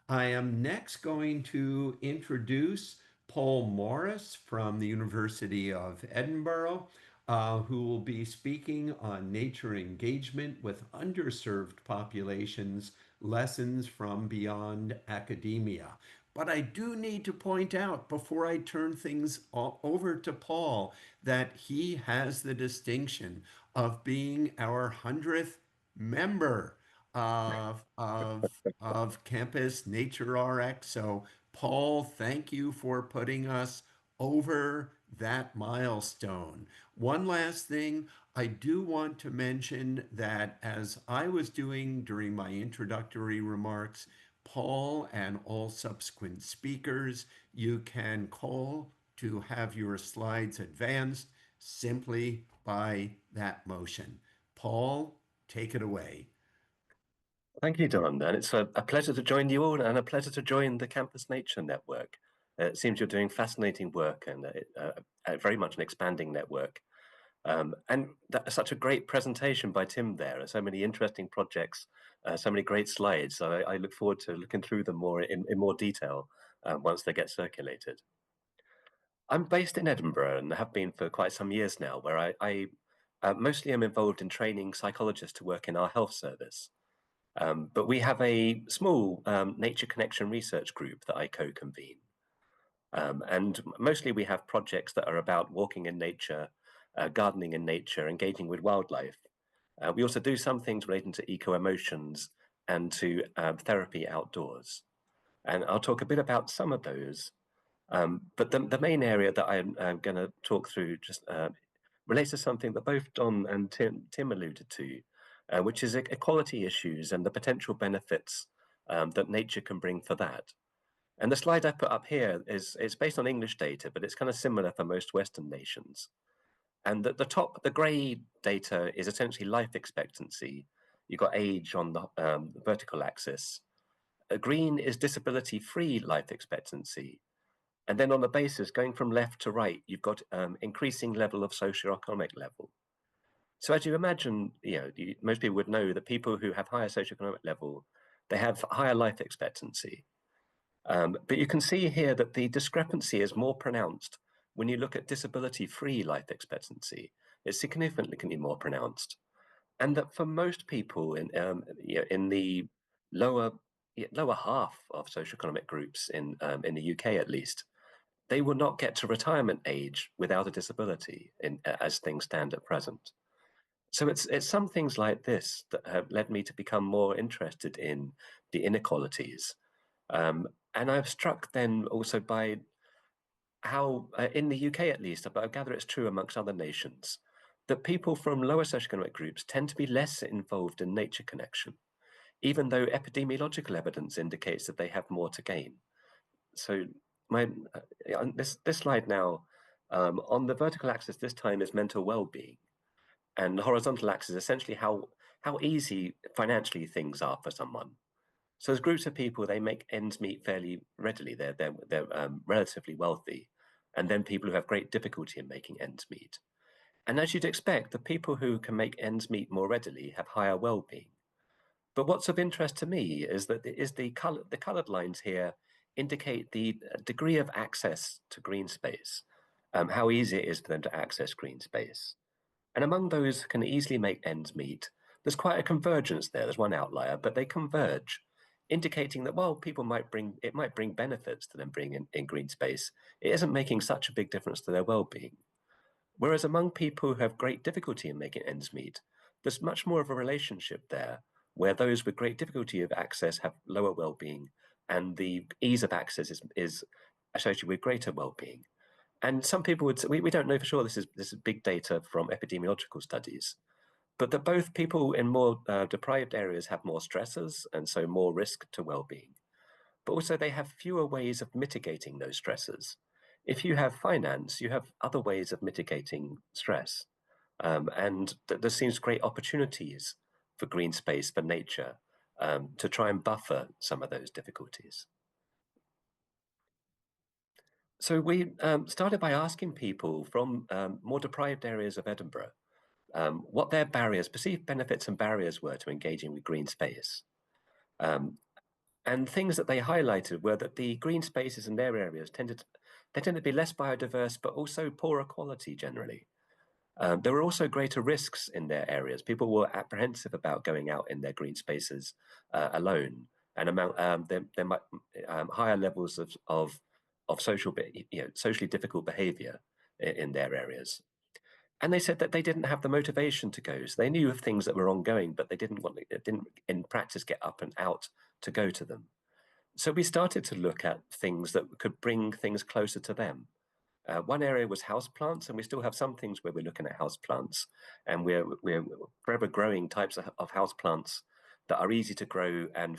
I am next going to introduce Paul Morris from the University of Edinburgh, who will be speaking on nature engagement with underserved populations, lessons from beyond academia. But I do need to point out before I turn things over to Paul that he has the distinction of being our 100th member of Campus Nature RX. So, Paul, thank you for putting us over that milestone. One last thing, I do want to mention that as I was doing during my introductory remarks, Paul and all subsequent speakers, you can call to have your slides advanced simply by that motion. Paul, take it away. Thank you, Don. And it's a pleasure to join you all and a pleasure to join the Campus Nature Network. It seems you're doing fascinating work and very much an expanding network. And that's such a great presentation by Tim there. So many interesting projects, so many great slides. So I look forward to looking through them more in more detail once they get circulated. I'm based in Edinburgh and have been for quite some years now, where I mostly am involved in training psychologists to work in our health service. But we have a small nature connection research group that I co-convene. And mostly we have projects that are about walking in nature, gardening in nature, engaging with wildlife. We also do some things relating to eco-emotions and to therapy outdoors. And I'll talk a bit about some of those. But the main area that I'm going to talk through just relates to something that both Don and Tim alluded to, which is equality issues and the potential benefits that nature can bring for that. And the slide I put up here it's based on English data, but it's kind of similar for most Western nations. And the grey data is essentially life expectancy. You've got age on the vertical axis. Green is disability-free life expectancy. And then on the basis, going from left to right, you've got increasing level of socioeconomic level. So as you imagine, most people would know that people who have higher socioeconomic level, they have higher life expectancy. But you can see here that the discrepancy is more pronounced when you look at disability-free life expectancy. It's significantly more pronounced. And that for most people in the lower half of socioeconomic groups in the UK at least, they will not get to retirement age without a disability as things stand at present. So it's some things like this that have led me to become more interested in the inequalities. And I've struck then also by how, in the UK at least, but I gather it's true amongst other nations, that people from lower socioeconomic groups tend to be less involved in nature connection, even though epidemiological evidence indicates that they have more to gain. So this slide now, on the vertical axis this time is mental well-being, and the horizontal axis is essentially how easy financially things are for someone. So as groups of people, they make ends meet fairly readily. They're relatively wealthy, and then people who have great difficulty in making ends meet. And as you'd expect, the people who can make ends meet more readily have higher well-being. But what's of interest to me is that the colored lines here indicate the degree of access to green space, how easy it is for them to access green space. And among those who can easily make ends meet, there's quite a convergence there. There's one outlier, but they converge, indicating that while it might bring benefits to them being in green space, it isn't making such a big difference to their well-being. Whereas among people who have great difficulty in making ends meet, there's much more of a relationship there, where those with great difficulty of access have lower well-being, and the ease of access is associated with greater well-being. And some people would say, we don't know for sure, this is big data from epidemiological studies, but that both people in more deprived areas have more stressors and so more risk to well-being. But also they have fewer ways of mitigating those stressors. If you have finance, you have other ways of mitigating stress. And there seems great opportunities for green space, for nature, to try and buffer some of those difficulties. So we started by asking people from more deprived areas of Edinburgh what their perceived benefits and barriers were to engaging with green space. And things that they highlighted were that the green spaces in their areas tended to be less biodiverse, but also poorer quality generally. There were also greater risks in their areas. People were apprehensive about going out in their green spaces alone, and there might higher levels of socially difficult behaviour in their areas. And they said that they didn't have the motivation to go. So they knew of things that were ongoing, but they didn't in practice get up and out to go to them. So we started to look at things that could bring things closer to them. One area was houseplants, and we still have some things where we're looking at houseplants, and we're forever growing types of houseplants that are easy to grow and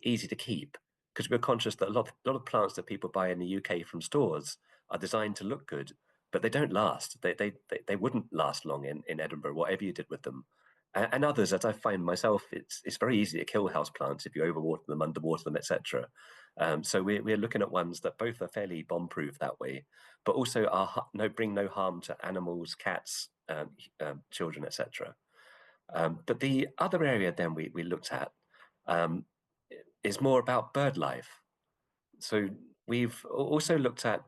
easy to keep, because we're conscious that a lot of plants that people buy in the UK from stores are designed to look good, but they don't last. They wouldn't last long in Edinburgh, whatever you did with them. And others, as I find myself, it's very easy to kill houseplants if you overwater them, underwater them, etc. So we're looking at ones that both are fairly bomb-proof that way, but also bring no harm to animals, cats, children, etc. But the other area then we looked at um, is more about bird life. So we've also looked at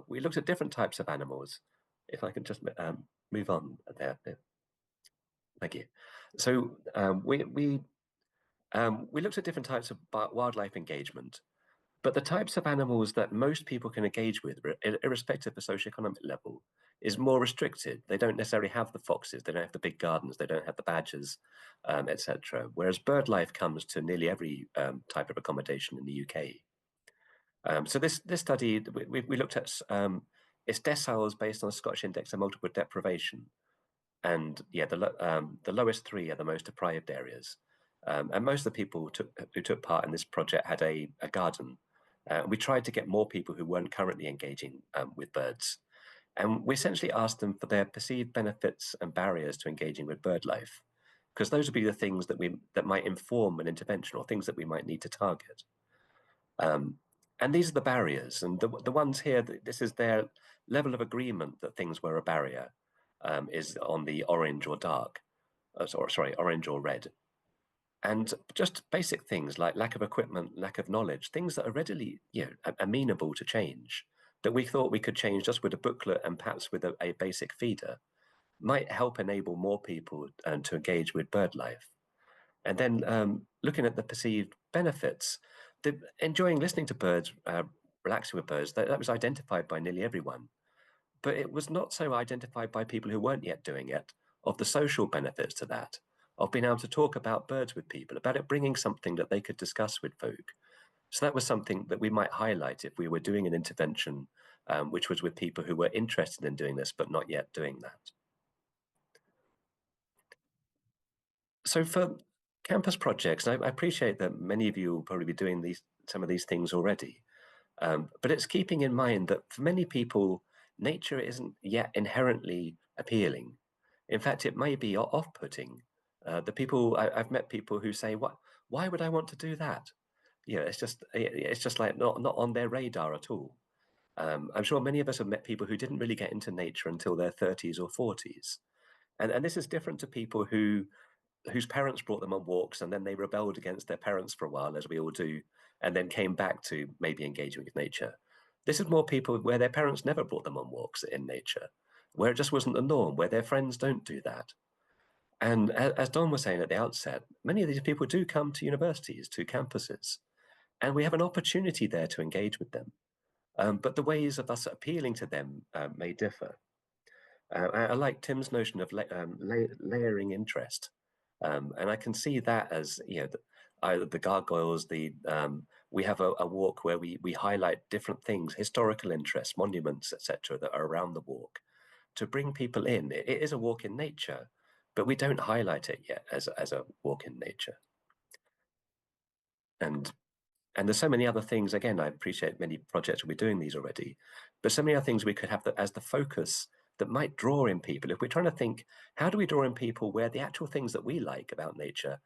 we looked at different types of animals. If I can just move on there. Thank you. So we looked at different types of wildlife engagement, but the types of animals that most people can engage with, irrespective of socioeconomic level, is more restricted. They don't necessarily have the foxes, they don't have the big gardens, they don't have the badgers, etc. Whereas bird life comes to nearly every type of accommodation in the UK. So this study, we looked at its deciles based on a Scottish index of multiple deprivation. And yeah, the lowest three are the most deprived areas. And most of the people who took part in this project had a garden. We tried to get more people who weren't currently engaging with birds. And we essentially asked them for their perceived benefits and barriers to engaging with bird life, because those would be the things that might inform an intervention, or things that we might need to target. And these are the barriers, and the ones here, this is their level of agreement that things were a barrier, is on the orange or dark, orange or red. And just basic things like lack of equipment, lack of knowledge, things that are readily, amenable to change, that we thought we could change just with a booklet and perhaps with a basic feeder, might help enable more people to engage with bird life. And then looking at the perceived benefits, enjoying listening to birds, relaxing with birds, that was identified by nearly everyone. But it was not so identified by people who weren't yet doing it, of the social benefits to that, of being able to talk about birds with people, about it bringing something that they could discuss with folk. So that was something that we might highlight if we were doing an intervention which was with people who were interested in doing this, but not yet doing that. So for campus projects, I appreciate that many of you will probably be doing some of these things already, but it's keeping in mind that for many people, nature isn't yet inherently appealing. In fact, it may be off-putting. I've met people who say, "What? Why would I want to do that?" It's just like not on their radar at all. I'm sure many of us have met people who didn't really get into nature until their 30s or 40s, and this is different to people whose parents brought them on walks, and then they rebelled against their parents for a while, as we all do, and then came back to maybe engaging with nature. This is more people where their parents never brought them on walks in nature, where it just wasn't the norm, where their friends don't do that. And as Don was saying at the outset, many of these people do come to universities, to campuses, and we have an opportunity there to engage with them. But the ways of us appealing to them may differ. I like Tim's notion of layering interest. And I can see that as the gargoyles. We have a walk where we highlight different things, historical interests, monuments, etc., that are around the walk, to bring people in. It is a walk in nature, but we don't highlight it yet as a walk in nature. And there's so many other things. Again, I appreciate many projects will be doing these already, but so many other things we could have as the focus that might draw in people. If we're trying to think, how do we draw in people where the actual things that we like about nature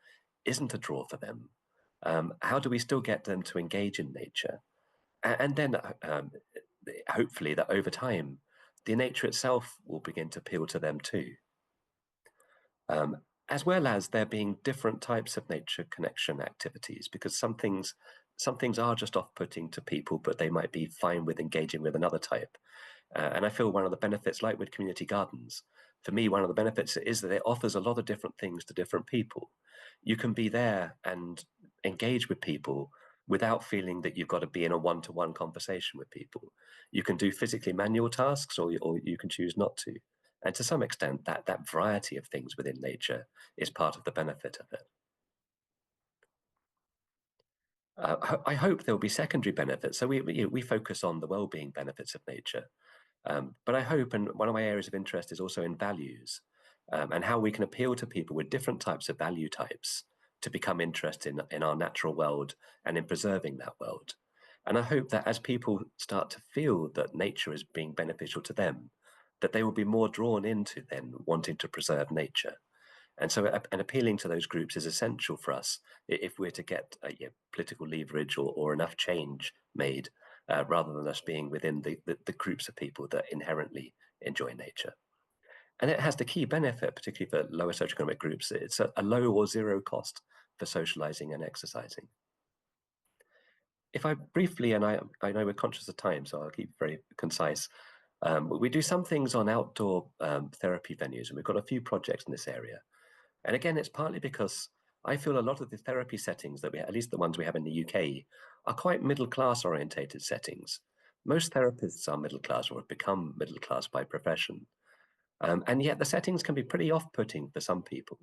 isn't a draw for them? How do we still get them to engage in nature? And then hopefully that over time, the nature itself will begin to appeal to them too. as well as there being different types of nature connection activities, because some things are just off-putting to people, but they might be fine with engaging with another type. And I feel one of the benefits, like with community gardens, for me, one of the benefits is that it offers a lot of different things to different people. You can be there and engage with people without feeling that you've got to be in a one-to-one conversation with people. You can do physically manual tasks, or you can choose not to. And to some extent, that variety of things within nature is part of the benefit of it. I hope there will be secondary benefits. So we focus on the well-being benefits of nature. But I hope, and one of my areas of interest is also in values, and how we can appeal to people with different types of value types to become interested in our natural world and in preserving that world. And I hope that as people start to feel that nature is being beneficial to them, that they will be more drawn into then wanting to preserve nature. And so, and appealing to those groups is essential for us if we're to get political leverage, or enough change made, rather than us being within the groups of people that inherently enjoy nature. And it has the key benefit, particularly for lower socioeconomic groups, it's a low or zero cost for socializing and exercising. If I briefly, and I know we're conscious of time, so I'll keep very concise. We do some things on outdoor therapy venues, and we've got a few projects in this area. And again, it's partly because I feel a lot of the therapy settings that at least the ones we have in the UK, are quite middle class orientated settings. Most therapists are middle class or have become middle class by profession. And yet the settings can be pretty off-putting for some people,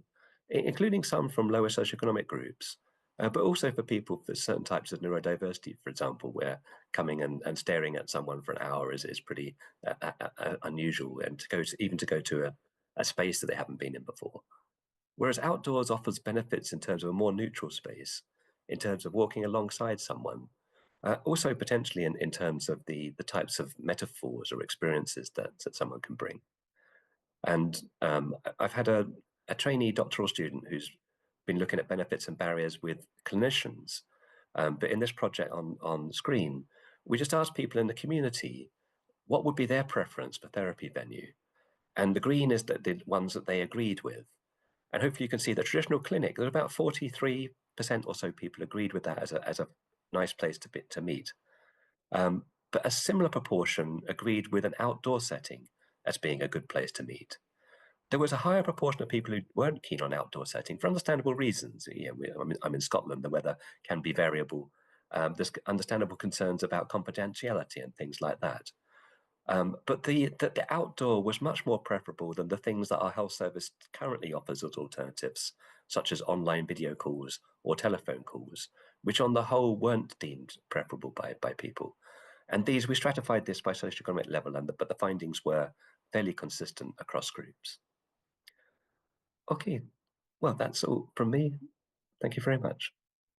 including some from lower socioeconomic groups, but also for people with certain types of neurodiversity, for example, where coming and staring at someone for an hour is pretty unusual, and even to go to a space that they haven't been in before. Whereas outdoors offers benefits in terms of a more neutral space, in terms of walking alongside someone, also potentially in terms of the types of metaphors or experiences that someone can bring. And I've had a trainee doctoral student who's been looking at benefits and barriers with clinicians. But in this project on screen, we just asked people in the community what would be their preference for therapy venue. And the green is the ones that they agreed with. And hopefully you can see the traditional clinic, there's about 43% or so people agreed with that as a nice place to meet. But a similar proportion agreed with an outdoor setting as being a good place to meet. There was a higher proportion of people who weren't keen on outdoor setting for understandable reasons. I'm in Scotland, the weather can be variable. There's understandable concerns about confidentiality and things like that. But the outdoor was much more preferable than the things that our health service currently offers as alternatives, such as online video calls or telephone calls, which on the whole weren't deemed preferable by people. And we stratified this by socioeconomic level, but the findings were fairly consistent across groups. Okay, well, that's all from me. Thank you very much.